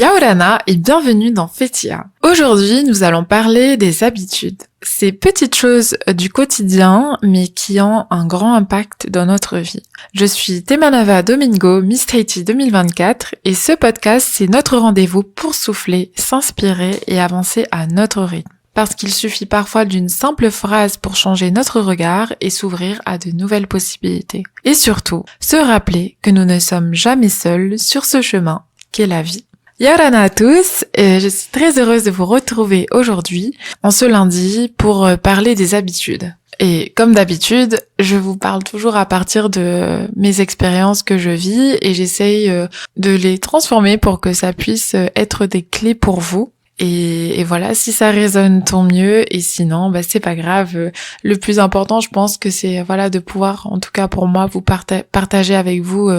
Yaorana et bienvenue dans Fetia. Aujourd'hui, nous allons parler des habitudes. Ces petites choses du quotidien, mais qui ont un grand impact dans notre vie. Je suis Temanava Domingo, Miss Tahiti 2024, et ce podcast, c'est notre rendez-vous pour souffler, s'inspirer et avancer à notre rythme. Parce qu'il suffit parfois d'une simple phrase pour changer notre regard et s'ouvrir à de nouvelles possibilités. Et surtout, se rappeler que nous ne sommes jamais seuls sur ce chemin qu'est la vie. Yaorana à tous, je suis très heureuse de vous retrouver aujourd'hui, en ce lundi, pour parler des habitudes. Et comme d'habitude, je vous parle toujours à partir de mes expériences que je vis et j'essaye de les transformer pour que ça puisse être des clés pour vous. Et voilà, si ça résonne, tant mieux. Et sinon, c'est pas grave. Le plus important, je pense que c'est de pouvoir, en tout cas pour moi, vous partager avec vous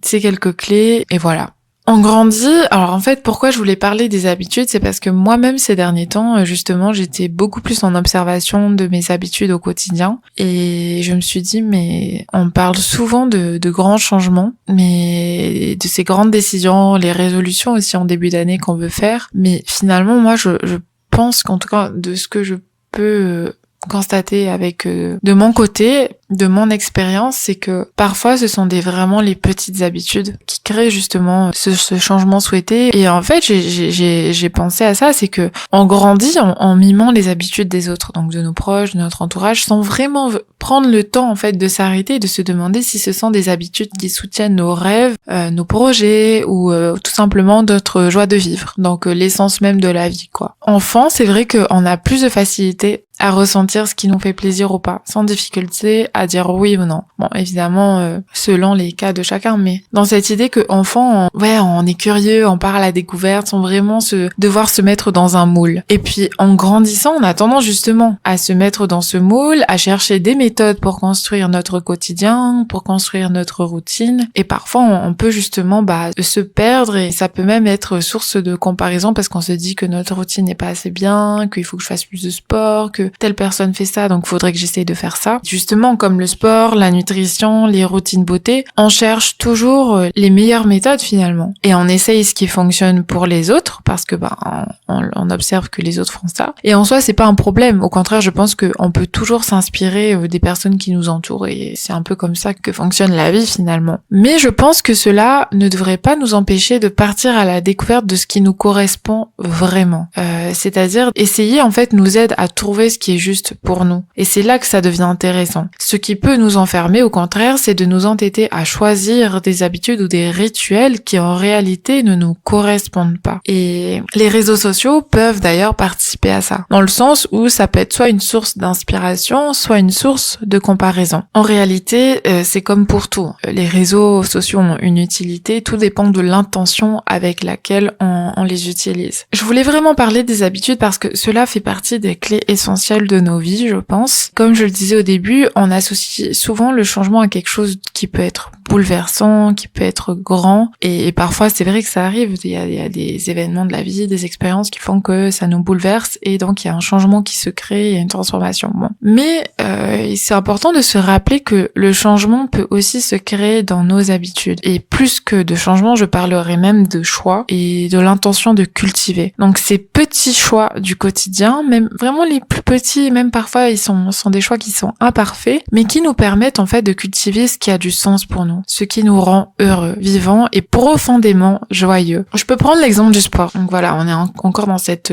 ces quelques clés. Et voilà. On grandit. Alors en fait, pourquoi je voulais parler des habitudes, c'est parce que moi-même ces derniers temps, justement, j'étais beaucoup plus en observation de mes habitudes au quotidien. Et je me suis dit, mais on parle souvent de grands changements, mais de ces grandes décisions, les résolutions aussi en début d'année qu'on veut faire. Mais finalement, moi, je pense qu'en tout cas, de ce que je peux constater avec de mon côté, de mon expérience, c'est que parfois ce sont vraiment les petites habitudes qui créent justement ce changement souhaité. Et en fait, j'ai pensé à ça, c'est que on grandit en mimant les habitudes des autres, donc de nos proches, de notre entourage, sans vraiment prendre le temps en fait de s'arrêter et de se demander si ce sont des habitudes qui soutiennent nos rêves, nos projets ou tout simplement notre joie de vivre. Donc l'essence même de la vie, quoi. Enfant, c'est vrai qu'on a plus de facilité à ressentir ce qui nous fait plaisir ou pas, sans difficulté à dire oui ou non. Bon, évidemment, selon les cas de chacun, mais dans cette idée que enfant, on est curieux, on part à la découverte, sans vraiment devoir se mettre dans un moule. Et puis, en grandissant, on a tendance justement à se mettre dans ce moule, à chercher des méthodes pour construire notre quotidien, pour construire notre routine. Et parfois, on peut justement se perdre et ça peut même être source de comparaison parce qu'on se dit que notre routine n'est pas assez bien, qu'il faut que je fasse plus de sport, que telle personne fait ça, donc faudrait que j'essaye de faire ça. Justement, comme le sport, la nutrition, les routines beauté, on cherche toujours les meilleures méthodes finalement. Et on essaye ce qui fonctionne pour les autres, parce que on observe que les autres font ça. Et en soi, c'est pas un problème. Au contraire, je pense qu'on peut toujours s'inspirer des personnes qui nous entourent. Et c'est un peu comme ça que fonctionne la vie finalement. Mais je pense que cela ne devrait pas nous empêcher de partir à la découverte de ce qui nous correspond vraiment. C'est-à-dire, essayer en fait nous aide à trouver ce qui est juste pour nous. Et c'est là que ça devient intéressant. Ce qui peut nous enfermer, au contraire, c'est de nous entêter à choisir des habitudes ou des rituels qui en réalité ne nous correspondent pas. Et les réseaux sociaux peuvent d'ailleurs participer à ça, dans le sens où ça peut être soit une source d'inspiration, soit une source de comparaison. En réalité, c'est comme pour tout. Les réseaux sociaux ont une utilité, tout dépend de l'intention avec laquelle on les utilise. Je voulais vraiment parler des habitudes parce que cela fait partie des clés essentielles de nos vies, je pense. Comme je le disais au début, on associe souvent le changement à quelque chose qui peut être bouleversant, qui peut être grand, et parfois c'est vrai que ça arrive, il y a des événements de la vie, des expériences qui font que ça nous bouleverse, et donc il y a un changement qui se crée, il y a une transformation. Bon. Mais c'est important de se rappeler que le changement peut aussi se créer dans nos habitudes, et plus que de changement, je parlerai même de choix, et de l'intention de cultiver. Donc ces petits choix du quotidien, même vraiment les plus petits, même parfois ils sont des choix qui sont imparfaits, mais qui nous permettent en fait de cultiver ce qui a du sens pour nous, ce qui nous rend heureux, vivants et profondément joyeux. Je peux prendre l'exemple du sport. Donc voilà, on est encore dans cet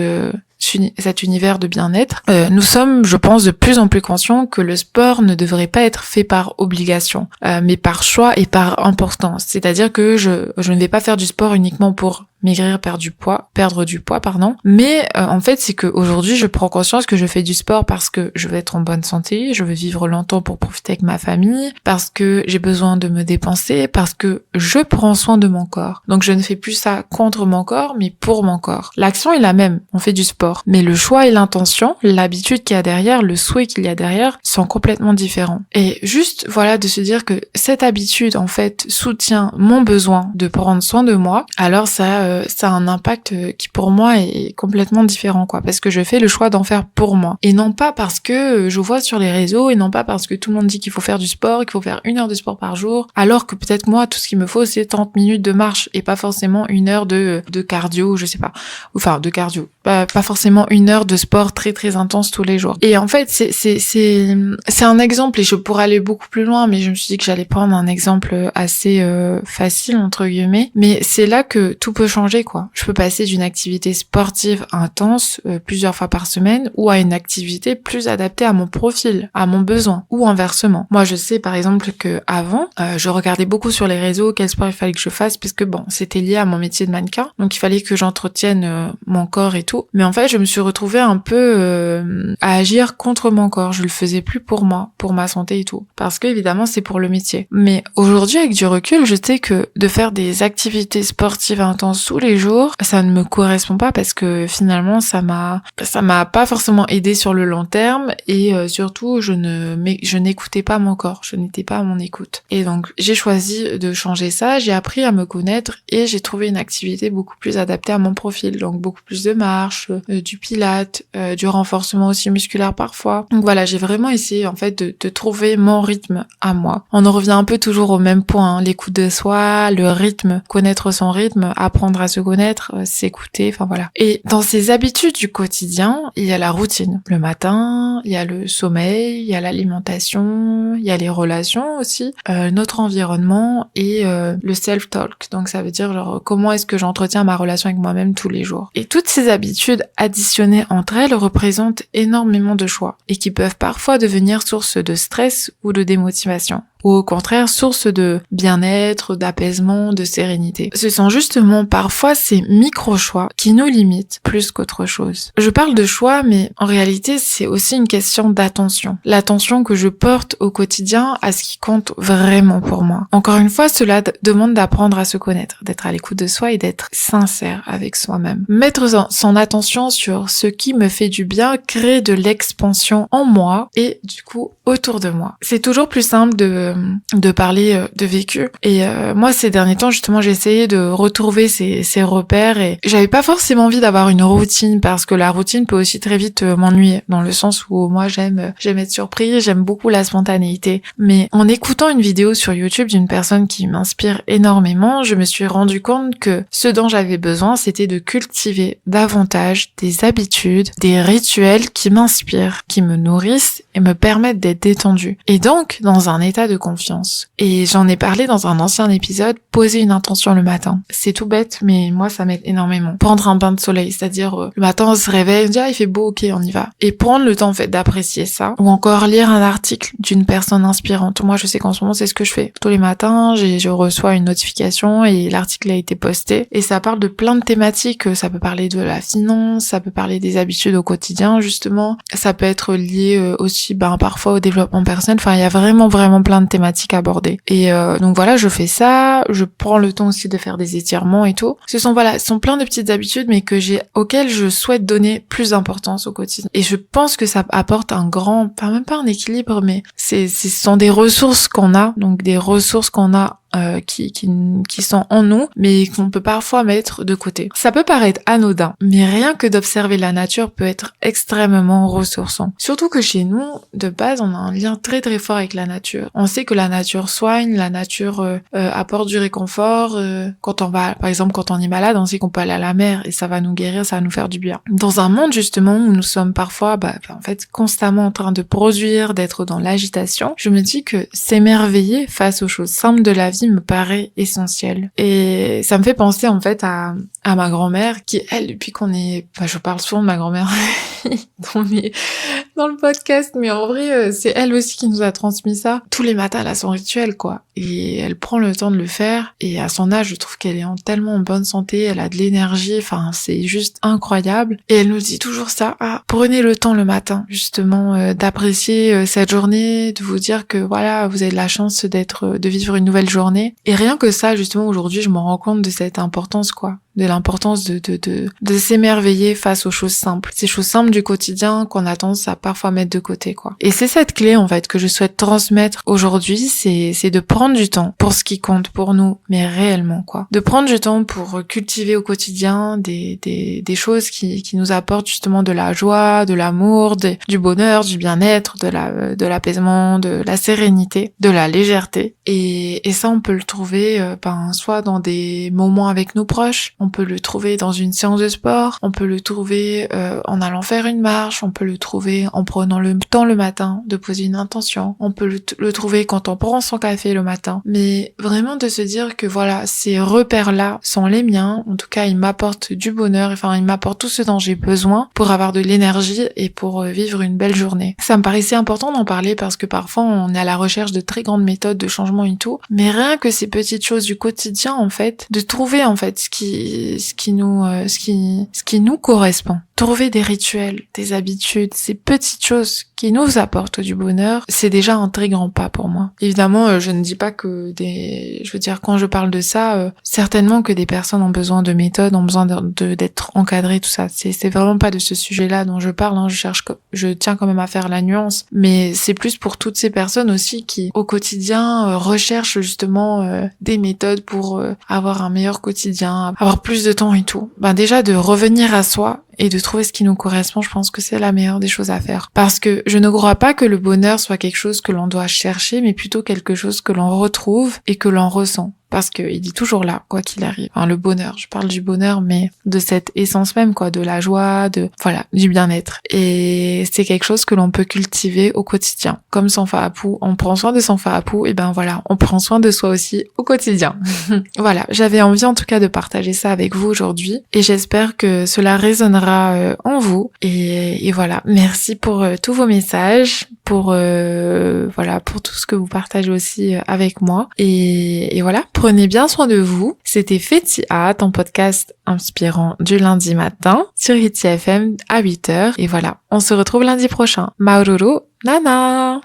univers de bien-être. Nous sommes, je pense, de plus en plus conscients que le sport ne devrait pas être fait par obligation, mais par choix et par importance. C'est-à-dire que je ne vais pas faire du sport uniquement pour maigrir, perdre du poids, mais en fait c'est que aujourd'hui je prends conscience que je fais du sport parce que je veux être en bonne santé, je veux vivre longtemps pour profiter avec ma famille, parce que j'ai besoin de me dépenser, parce que je prends soin de mon corps. Donc je ne fais plus ça contre mon corps, mais pour mon corps. L'action est la même, on fait du sport. sport. Mais le choix et l'intention, l'habitude qu'il y a derrière, le souhait qu'il y a derrière sont complètement différents. Et juste, voilà, de se dire que cette habitude, en fait, soutient mon besoin de prendre soin de moi, alors ça a un impact qui pour moi est complètement différent, quoi, parce que je fais le choix d'en faire pour moi. Et non pas parce que je vois sur les réseaux, et non pas parce que tout le monde dit qu'il faut faire du sport, qu'il faut faire 1 heure de sport par jour, alors que peut-être moi, tout ce qu'il me faut, c'est 30 minutes de marche, et pas forcément 1 heure de cardio, je sais pas. Enfin, de cardio. Pas forcément 1 heure de sport très très intense tous les jours. Et en fait, c'est un exemple, et je pourrais aller beaucoup plus loin, mais je me suis dit que j'allais prendre un exemple assez facile, entre guillemets. Mais c'est là que tout peut changer, quoi. Je peux passer d'une activité sportive intense, plusieurs fois par semaine, ou à une activité plus adaptée à mon profil, à mon besoin, ou inversement. Moi, je sais par exemple que avant, je regardais beaucoup sur les réseaux quel sport il fallait que je fasse, puisque bon, c'était lié à mon métier de mannequin, donc il fallait que j'entretienne mon corps et tout. Mais en fait, je me suis retrouvée un peu à agir contre mon corps. Je le faisais plus pour moi, pour ma santé et tout, parce que évidemment c'est pour le métier. Mais aujourd'hui, avec du recul, je sais que de faire des activités sportives intenses tous les jours, ça ne me correspond pas, parce que finalement ça m'a pas forcément aidé sur le long terme, et surtout je n'écoutais pas mon corps, je n'étais pas à mon écoute. Et donc j'ai choisi de changer ça, j'ai appris à me connaître, et j'ai trouvé une activité beaucoup plus adaptée à mon profil, donc beaucoup plus de marche, du pilates, du renforcement aussi musculaire parfois. Donc voilà, j'ai vraiment essayé en fait de trouver mon rythme à moi. On en revient un peu toujours au même point, hein, l'écoute de soi, le rythme, connaître son rythme, apprendre à se connaître, s'écouter, enfin voilà. Et dans ces habitudes du quotidien, il y a la routine. Le matin, il y a le sommeil, il y a l'alimentation, il y a les relations aussi, notre environnement et le self-talk. Donc ça veut dire genre comment est-ce que j'entretiens ma relation avec moi-même tous les jours. Et toutes ces habitudes additionnées entre elles représentent énormément de choix et qui peuvent parfois devenir source de stress ou de démotivation, ou au contraire source de bien-être, d'apaisement, de sérénité. Ce sont justement parfois ces micro-choix qui nous limitent plus qu'autre chose. Je parle de choix, mais en réalité c'est aussi une question d'attention. L'attention que je porte au quotidien à ce qui compte vraiment pour moi. Encore une fois, cela demande d'apprendre à se connaître, d'être à l'écoute de soi et d'être sincère avec soi-même. Mettre son attention sur ce qui me fait du bien crée de l'expansion en moi et du coup autour de moi. C'est toujours plus simple de parler de vécu. Et moi, ces derniers temps, justement, j'ai essayé de retrouver ces repères, et j'avais pas forcément envie d'avoir une routine, parce que la routine peut aussi très vite m'ennuyer, dans le sens où moi, j'aime être surprise, j'aime beaucoup la spontanéité. Mais en écoutant une vidéo sur YouTube d'une personne qui m'inspire énormément, je me suis rendu compte que ce dont j'avais besoin, c'était de cultiver davantage des habitudes, des rituels qui m'inspirent, qui me nourrissent et me permettent d'être détendue. Et donc, dans un état de confiance. Et j'en ai parlé dans un ancien épisode, poser une intention le matin. C'est tout bête, mais moi ça m'aide énormément. Prendre un bain de soleil, c'est-à-dire le matin on se réveille, on dit il fait beau, ok on y va. Et prendre le temps en fait d'apprécier ça. Ou encore lire un article d'une personne inspirante. Moi je sais qu'en ce moment c'est ce que je fais. Tous les matins, je reçois une notification et l'article a été posté. Et ça parle de plein de thématiques. Ça peut parler de la finance, ça peut parler des habitudes au quotidien justement. Ça peut être lié aussi parfois au développement personnel. Enfin il y a vraiment plein de thématiques abordées. Et donc voilà, je fais ça, je prends le temps aussi de faire des étirements et tout. Ce sont plein de petites habitudes, mais auxquelles je souhaite donner plus d'importance au quotidien. Et je pense que ça apporte même pas un équilibre, mais ce sont des ressources qu'on a, donc des ressources qu'on a qui sont en nous, mais qu'on peut parfois mettre de côté. Ça peut paraître anodin, mais rien que d'observer la nature peut être extrêmement ressourçant. Surtout que chez nous, de base, on a un lien très très fort avec la nature. On sait que la nature soigne, la nature apporte du réconfort. Quand on est malade, on sait qu'on peut aller à la mer et ça va nous guérir, ça va nous faire du bien. Dans un monde justement où nous sommes parfois en fait constamment en train de produire, d'être dans l'agitation, je me dis que s'émerveiller face aux choses simples de la vie me paraît essentiel. Et ça me fait penser en fait à ma grand-mère qui, elle, depuis qu'on est... je parle souvent de ma grand-mère dans le podcast, mais en vrai, c'est elle aussi qui nous a transmis ça. Tous les matins, elle a son rituel, quoi. Et elle prend le temps de le faire. Et à son âge, je trouve qu'elle est tellement en bonne santé, elle a de l'énergie, enfin, c'est juste incroyable. Et elle nous dit toujours ça, prenez le temps le matin, justement, d'apprécier cette journée, de vous dire que voilà, vous avez de la chance de vivre une nouvelle journée. Et rien que ça, justement, aujourd'hui, je me rends compte de cette importance, quoi, de l'importance de s'émerveiller face aux choses simples. Ces choses simples du quotidien qu'on a tendance à parfois mettre de côté, quoi. Et c'est cette clé, en fait, que je souhaite transmettre aujourd'hui, c'est de prendre du temps pour ce qui compte pour nous, mais réellement, quoi. De prendre du temps pour cultiver au quotidien des choses qui nous apportent justement de la joie, de l'amour, du bonheur, du bien-être, de l'apaisement, de la sérénité, de la légèreté. Et ça, on peut le trouver, soit dans des moments avec nos proches, on peut le trouver dans une séance de sport, on peut le trouver en allant faire une marche, on peut le trouver en prenant le temps le matin de poser une intention, on peut le trouver quand on prend son café le matin. Mais vraiment de se dire que voilà, ces repères-là sont les miens, en tout cas ils m'apportent du bonheur, enfin ils m'apportent tout ce dont j'ai besoin pour avoir de l'énergie et pour vivre une belle journée. Ça me paraissait important d'en parler parce que parfois on est à la recherche de très grandes méthodes de changement et tout, mais rien que ces petites choses du quotidien, en fait, de trouver en fait ce qui nous correspond. Trouver des rituels, des habitudes, ces petites choses qui nous apportent du bonheur, c'est déjà un très grand pas pour moi. Évidemment, je ne dis pas que quand je parle de ça, certainement que des personnes ont besoin de méthodes, ont besoin d'être encadrées, tout ça. C'est vraiment pas de ce sujet-là dont je parle, hein. Je tiens quand même à faire la nuance, mais c'est plus pour toutes ces personnes aussi qui, au quotidien, recherchent justement des méthodes pour avoir un meilleur quotidien, avoir plus de temps et tout. Déjà de revenir à soi et de trouver ce qui nous correspond, je pense que c'est la meilleure des choses à faire. Parce que je ne crois pas que le bonheur soit quelque chose que l'on doit chercher, mais plutôt quelque chose que l'on retrouve et que l'on ressent. Parce que il est toujours là, quoi qu'il arrive. Enfin, le bonheur, je parle du bonheur, mais de cette essence même, quoi, de la joie, du bien-être. Et c'est quelque chose que l'on peut cultiver au quotidien. Comme son Faapou, on prend soin de son Faapou, et on prend soin de soi aussi au quotidien. Voilà, j'avais envie en tout cas de partager ça avec vous aujourd'hui, et j'espère que cela résonnera en vous. Et voilà, merci pour tous vos messages, pour tout ce que vous partagez aussi avec moi. Et voilà, prenez bien soin de vous. C'était Fetia, ton podcast inspirant du lundi matin sur Hitty FM à 8h. Et voilà, on se retrouve lundi prochain. Maururu, Nana!